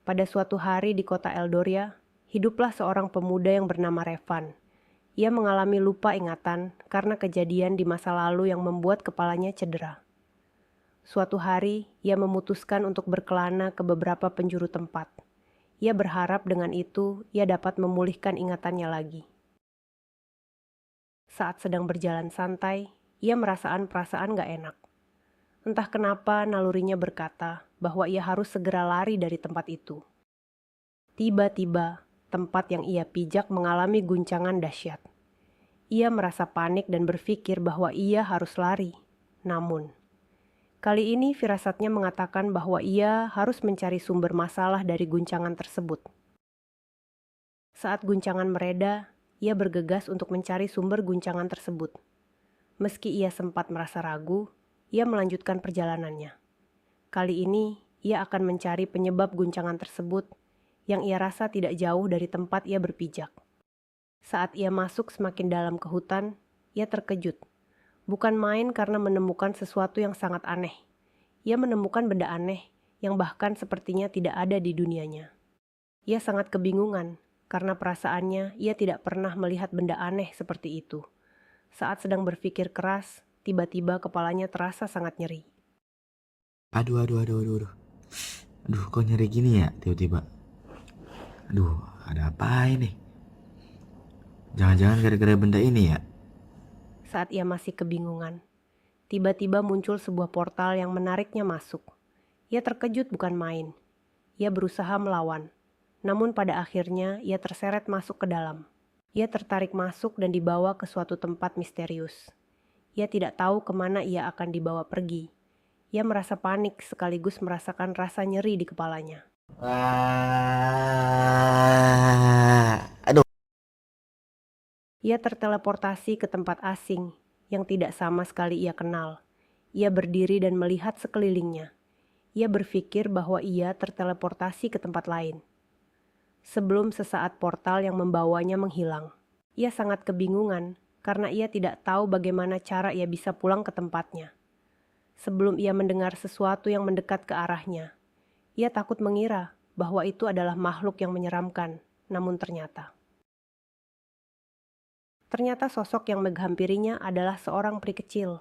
Pada suatu hari di kota Eldoria, hiduplah seorang pemuda yang bernama Revan. Ia mengalami lupa ingatan karena kejadian di masa lalu yang membuat kepalanya cedera. Suatu hari, ia memutuskan untuk berkelana ke beberapa penjuru tempat. Ia berharap dengan itu ia dapat memulihkan ingatannya lagi. Saat sedang berjalan santai, ia merasakan perasaan gak enak. Entah kenapa nalurinya berkata bahwa ia harus segera lari dari tempat itu. Tiba-tiba, tempat yang ia pijak mengalami guncangan dahsyat. Ia merasa panik dan berpikir bahwa ia harus lari. Namun, kali ini firasatnya mengatakan bahwa ia harus mencari sumber masalah dari guncangan tersebut. Saat guncangan mereda, ia bergegas untuk mencari sumber guncangan tersebut. Meski ia sempat merasa ragu, ia melanjutkan perjalanannya. Kali ini, ia akan mencari penyebab guncangan tersebut yang ia rasa tidak jauh dari tempat ia berpijak. Saat ia masuk semakin dalam ke hutan, ia terkejut. Bukan main karena menemukan sesuatu yang sangat aneh. Ia menemukan benda aneh yang bahkan sepertinya tidak ada di dunianya. Ia sangat kebingungan karena perasaannya ia tidak pernah melihat benda aneh seperti itu. Saat sedang berpikir keras, tiba-tiba kepalanya terasa sangat nyeri. Aduh. Aduh, kok nyeri gini ya tiba-tiba? Aduh, ada apa ini? Jangan-jangan gara-gara benda ini ya? Saat ia masih kebingungan, tiba-tiba muncul sebuah portal yang menariknya masuk. Ia terkejut bukan main. Ia berusaha melawan, namun pada akhirnya ia terseret masuk ke dalam. Ia tertarik masuk dan dibawa ke suatu tempat misterius. Ia tidak tahu kemana ia akan dibawa pergi. Ia merasa panik sekaligus merasakan rasa nyeri di kepalanya. Aduh. Ia terteleportasi ke tempat asing yang tidak sama sekali ia kenal. Ia berdiri dan melihat sekelilingnya. Ia berpikir bahwa ia terteleportasi ke tempat lain. Sebelum sesaat portal yang membawanya menghilang, ia sangat kebingungan karena ia tidak tahu bagaimana cara ia bisa pulang ke tempatnya. Sebelum ia mendengar sesuatu yang mendekat ke arahnya, ia takut mengira bahwa itu adalah makhluk yang menyeramkan, namun ternyata sosok yang menghampirinya adalah seorang peri kecil.